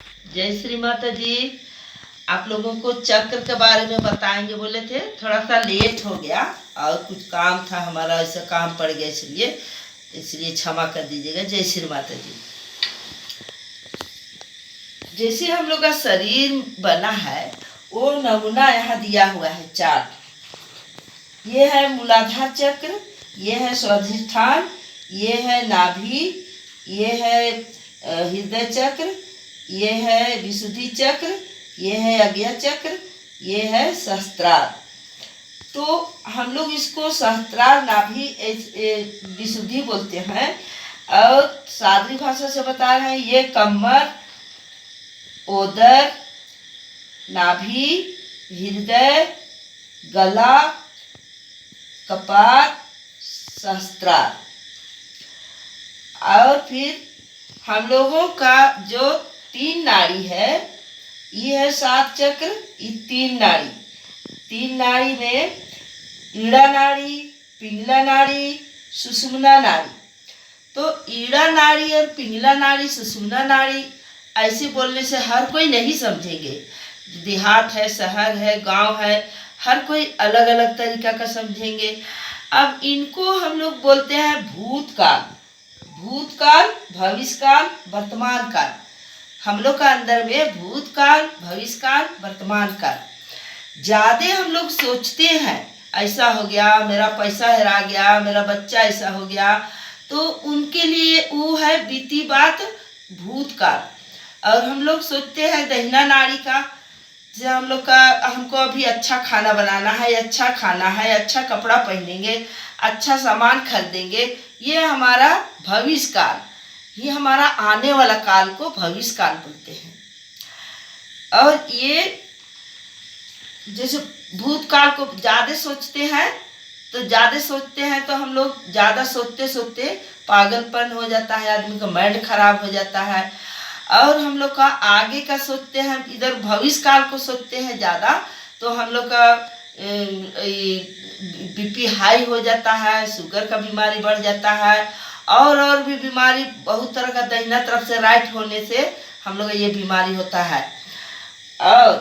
जय श्री माता जी। आप लोगों को चक्र के बारे में बताएंगे बोले थे, थोड़ा सा लेट हो गया और कुछ काम था हमारा, ऐसा काम पड़ गया, इसलिए क्षमा कर दीजिएगा। जय श्री माता जी। जैसे हम लोग का शरीर बना है वो नमूना यहाँ दिया हुआ है चार्ट। ये है मूलाधार चक्र, ये है स्वाधिष्ठान, ये है नाभि, ये है हृदय चक्र, ये है विशुद्धि चक्र, ये है आज्ञा चक्र, ये है सहस्त्रार। तो हम लोग इसको सहस्त्रार नाभि विशुद्धि बोलते हैं। और सादरी भाषा से बता रहे हैं, ये कमर, उदर, नाभि, हृदय, गला, कपाट, सहस्त्रार। और फिर हम लोगों का जो 3 नाड़ी है, ये है 7 चक्र, ये 3 नाड़ी। 3 नाड़ी में ईड़ा नाड़ी, पिंगला नाड़ी, सुषुम्ना नाड़ी। तो ईड़ा नाड़ी और पिंगला नाड़ी, सुषुम्ना नाड़ी ऐसे बोलने से हर कोई नहीं समझेंगे। देहात है, शहर है, गांव है, हर कोई अलग अलग तरीका का समझेंगे। अब इनको हम लोग बोलते हैं भूतकाल। भूतकाल, भविष्यकाल, वर्तमान काल। हम लोग का अंदर में भूतकाल, भविष्यकाल, वर्तमान काल। ज़्यादा हम लोग सोचते हैं ऐसा हो गया, मेरा पैसा हेरा गया, मेरा बच्चा ऐसा हो गया, तो उनके लिए वो है बीती बात, भूतकाल। और हम लोग सोचते हैं दहिना नाड़ी का, जो हम लोग का, हमको अभी अच्छा खाना बनाना है, अच्छा खाना है, अच्छा कपड़ा पहनेंगे, अच्छा सामान खरीदेंगे, ये हमारा भविष्य काल, ये हमारा आने वाला काल को भविष्य काल बोलते हैं। और ये जैसे भूतकाल को ज़्यादा सोचते हैं, तो हम लोग ज़्यादा सोचते सोचते पागलपन हो जाता है, आदमी का माइंड खराब हो जाता है। और हम लोग का आगे का सोचते हैं, इधर भविष्य काल को सोचते हैं ज़्यादा, तो हम लोग का बीपी हाई हो जाता है, शुगर का बीमारी बढ़ जाता है, और भी बीमारी बहुत तरह का, दाहिना तरफ से राइट होने से हम लोग ये बीमारी होता है। और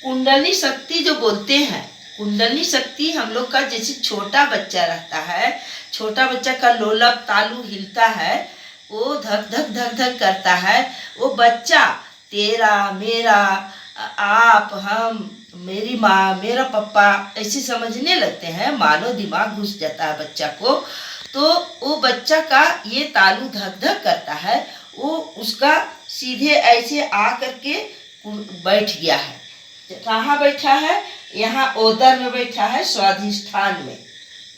कुंडली शक्ति जो बोलते हैं, कुंडली शक्ति हम लोग का, जैसे छोटा बच्चा रहता है, छोटा बच्चा का लोलक तालू हिलता है, वो धक धक धक धक करता है, वो बच्चा तेरा, मेरा, आप, हम, मेरी माँ, मेरा पापा ऐसे समझने लगते हैं, मानो दिमाग घुस जाता है बच्चा को। तो वो बच्चा का ये तालू धक धक करता है, वो उसका सीधे ऐसे आ करके बैठ गया है। कहाँ बैठा है? यहाँ उदर में बैठा है, स्वाधिष्ठान में,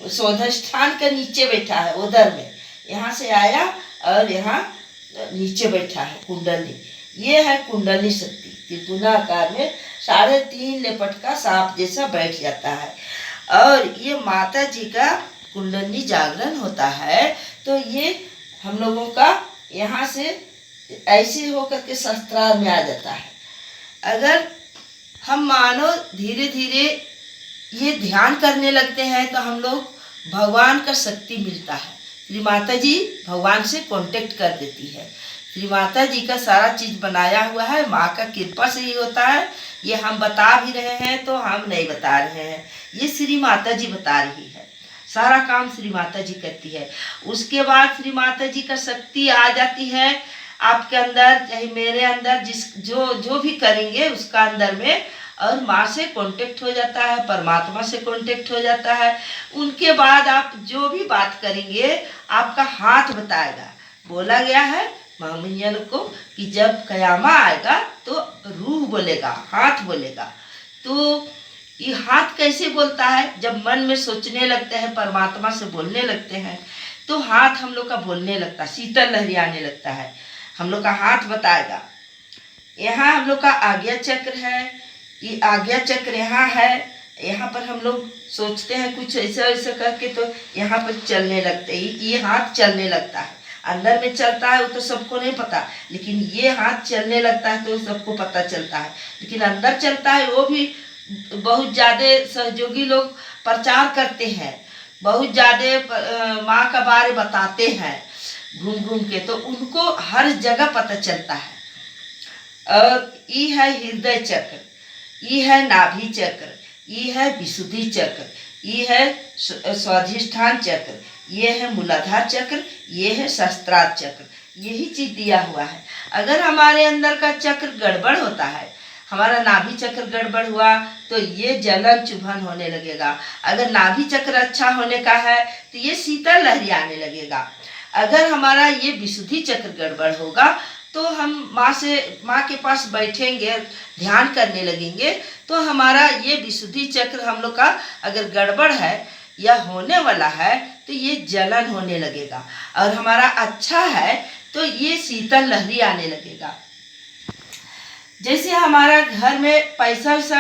स्वाधिष्ठान के नीचे बैठा है, उदर में। यहाँ से आया और यहाँ नीचे बैठा है कुंडली। ये है कुंडली शक्ति, त्रिकोणाकार में 3.5 लेपट का सांप जैसा बैठ जाता है। और ये माता जी का कुंडली जागरण होता है, तो ये हम लोगों का यहाँ से ऐसे होकर के सहस्त्रार में आ जाता है। अगर हम मानो धीरे धीरे ये ध्यान करने लगते हैं, तो हम लोग भगवान का शक्ति मिलता है। श्री माता जी भगवान से कांटेक्ट कर देती है। श्री माता जी का सारा चीज़ बनाया हुआ है, माँ का कृपा से ही होता है। ये हम बता भी रहे हैं तो हम नहीं बता रहे हैं, ये श्री माता जी बता रही है। सारा काम श्री माता जी करती है। उसके बाद श्री माता जी का शक्ति आ जाती है आपके अंदर, चाहे मेरे अंदर, जो भी करेंगे उसका अंदर में, और माँ से कांटेक्ट हो जाता है, परमात्मा से कांटेक्ट हो जाता है। उनके बाद आप जो भी बात करेंगे आपका हाथ बताएगा। बोला गया है मोमिनियन को कि जब कयामा आएगा तो रूह बोलेगा, हाथ बोलेगा। तो ये हाथ कैसे बोलता है? जब मन में सोचने लगते हैं, परमात्मा से बोलने लगते हैं, तो हाथ हम लोग का बोलने लगता है, शीतल लहरी आने लगता है, हम लोग का हाथ बताएगा। यहाँ हम लोग का आज्ञा चक्र है, ये आज्ञा चक्र यहाँ है। यहाँ पर हम लोग सोचते हैं कुछ ऐसा ऐसा करके, तो यहाँ पर चलने लगते हैं, ये हाथ चलने लगता है। अंदर में चलता है वो तो सबको नहीं पता, लेकिन ये हाथ चलने लगता है तो सबको पता चलता है। लेकिन अंदर चलता है वो भी बहुत ज़्यादा सहयोगी लोग प्रचार करते हैं, बहुत ज़्यादा माँ का बारे बताते हैं घूम घूम के, तो उनको हर जगह पता चलता है। और ये है हृदय चक्र, ये है नाभि चक्र, ये है विशुद्धि चक्र, ये है स्वाधिष्ठान चक्र, ये है मूलाधार चक्र, ये है सहस्त्रार चक्र। यही चीज दिया हुआ है। अगर हमारे अंदर का चक्र गड़बड़ होता है, हमारा नाभि चक्र गड़बड़ हुआ तो ये जलन चुभन होने लगेगा। अगर नाभि चक्र अच्छा होने का है तो ये शीतल लहरी आने लगेगा। अगर हमारा ये विशुद्धि चक्र गड़बड़ होगा तो हम माँ के पास बैठेंगे, ध्यान करने लगेंगे, तो हमारा ये विशुद्धि चक्र हम लोग का अगर गड़बड़ है या होने वाला है तो ये जलन होने लगेगा। और हमारा अच्छा है तो ये शीतल लहरी आने लगेगा। जैसे हमारा घर में पैसा वैसा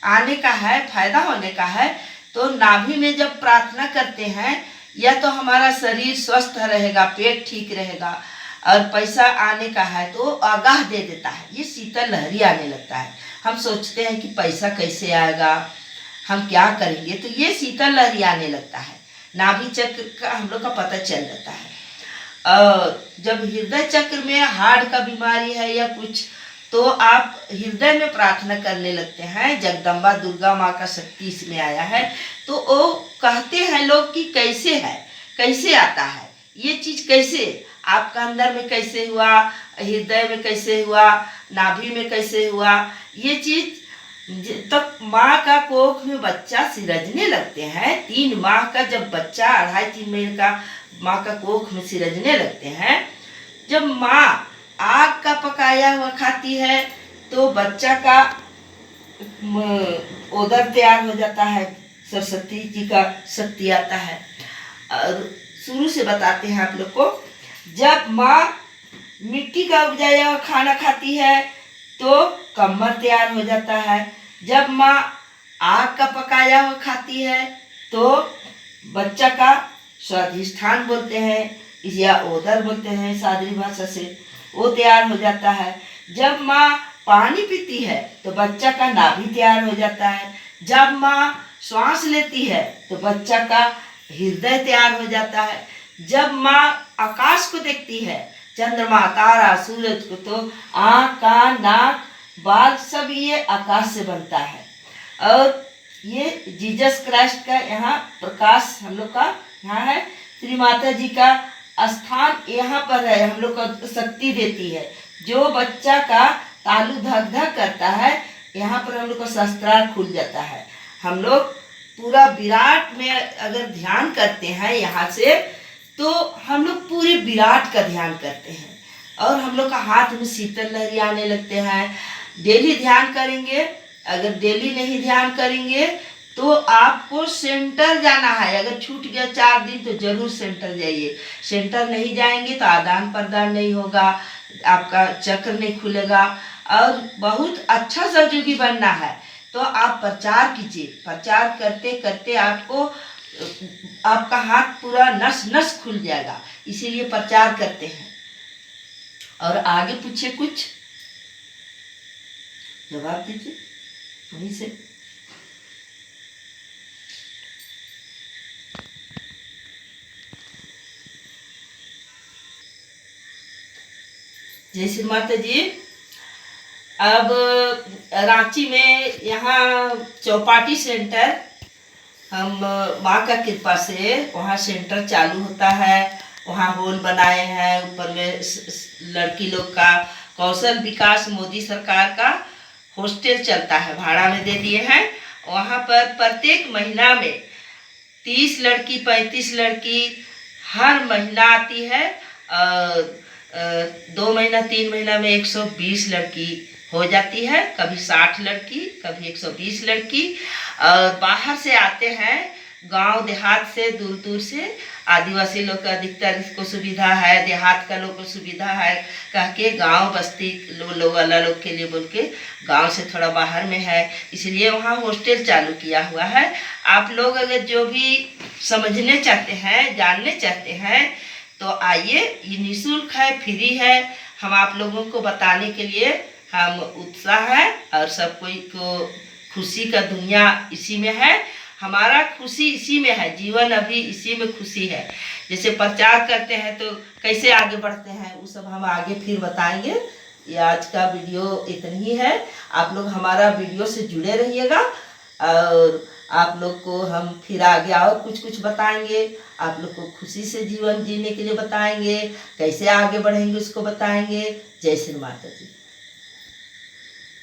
आने का है, फायदा होने का है, तो नाभि में जब प्रार्थना करते हैं या तो हमारा शरीर स्वस्थ रहेगा, पेट ठीक रहेगा, और पैसा आने का है तो आगाह दे देता है, ये शीतल लहरी आने लगता है। हम सोचते हैं कि पैसा कैसे आएगा, हम क्या करेंगे, तो ये शीतल लहरी आने लगता है। नाभि चक्र का हम लोग का पता चल जाता है। जब हृदय चक्र में हार्ट का बीमारी है या कुछ, तो आप हृदय में प्रार्थना करने लगते हैं, जगदम्बा दुर्गा माँ का शक्ति इसमें आया है, तो वो कहते हैं लोग कि कैसे है, कैसे आता है, ये चीज़ कैसे आपका अंदर में कैसे हुआ, हृदय में कैसे हुआ, नाभि में कैसे हुआ, ये चीज़ तब माँ का कोख में बच्चा सिरजने लगते हैं। 3 माह का जब बच्चा 2.5-3 महीने का माँ का कोख में सिरजने लगते हैं, जब माँ आग का पकाया हुआ खाती है तो बच्चा का उदर तैयार हो जाता है, सरस्वती जी का शक्ति आता है। और शुरू से बताते हैं आप लोग को, जब माँ मिट्टी का उपजाया हुआ खाना खाती है तो कमर तैयार हो जाता है। जब माँ आग का पकाया हुआ खाती है तो बच्चा का स्वाधिष्ठान बोलते हैं या ओदर बोलते हैं सादरी भाषा से, वो तैयार हो जाता है। जब माँ पानी पीती है तो बच्चा का नाभि तैयार हो जाता है। जब माँ श्वास लेती है तो बच्चा का हृदय तैयार हो जाता है। जब माँ आकाश को देखती है, चंद्रमा तारा सूरज को, तो आँख कान नाक बाल सब ये आकाश से बनता है। और ये जीसस क्राइस्ट का यहाँ प्रकाश हम लोग का यहाँ है, श्री माता जी का स्थान यहाँ पर है, हम लोग को शक्ति देती है। जो बच्चा का तालू धक धक करता है, यहाँ पर हम लोग का शस्त्रार खुल जाता है। हम लोग पूरा विराट में अगर ध्यान करते हैं यहाँ से, तो हम लोग पूरे विराट का ध्यान करते हैं और हम लोग का हाथ में शीतल लहरी आने लगते हैं। डेली ध्यान करेंगे, अगर डेली नहीं ध्यान करेंगे तो आपको सेंटर जाना है। अगर छूट गया 4 दिन तो जरूर सेंटर जाइए। सेंटर नहीं जाएंगे तो आदान प्रदान नहीं होगा, आपका चक्र नहीं खुलेगा। और बहुत अच्छा सहयोगी बनना है तो आप प्रचार कीजिए। प्रचार करते करते आपको आपका हाथ पूरा नस नस खुल जाएगा, इसीलिए प्रचार करते हैं। और आगे पूछे, कुछ जवाब दीजिए वहीं से। जय श्री माता जी। अब रांची में यहाँ चौपाटी सेंटर, हम माँ का कृपा से वहाँ सेंटर चालू होता है। वहाँ हॉल बनाए हैं, ऊपर में लड़की लोग का कौशल विकास, मोदी सरकार का हॉस्टल चलता है, भाड़ा में दे दिए हैं। वहाँ पर प्रत्येक महीना में 30 लड़की 35 लड़की हर महीना आती है। 2 महीना 3 महीना में 120 लड़की हो जाती है, कभी 60 लड़की, कभी 120 लड़की। और बाहर से आते हैं, गांव देहात से, दूर दूर से। आदिवासी लोग का अधिकतर इसको सुविधा है, देहात का लोग को सुविधा है कह के गाँव बस्ती लोग वाला लोग के लिए बोल के गाँव से थोड़ा बाहर में है, इसलिए वहाँ हॉस्टल चालू किया हुआ है। आप लोग अगर जो भी समझने चाहते हैं, जानने चाहते हैं तो आइए, ये निःशुल्क है, फ्री है। हम आप लोगों को बताने के लिए हम उत्साह है और सब कोई को खुशी का दुनिया इसी में है। हमारा खुशी इसी में है, जीवन अभी इसी में खुशी है। जैसे प्रचार करते हैं तो कैसे आगे बढ़ते हैं वो सब हम आगे फिर बताएंगे। ये आज का वीडियो इतनी ही है। आप लोग हमारा वीडियो से जुड़े रहिएगा और आप लोग को हम फिर आगे और कुछ कुछ बताएंगे। आप लोग को खुशी से जीवन जीने के लिए बताएंगे, कैसे आगे बढ़ेंगे उसको बताएंगे। जय श्री माता जी।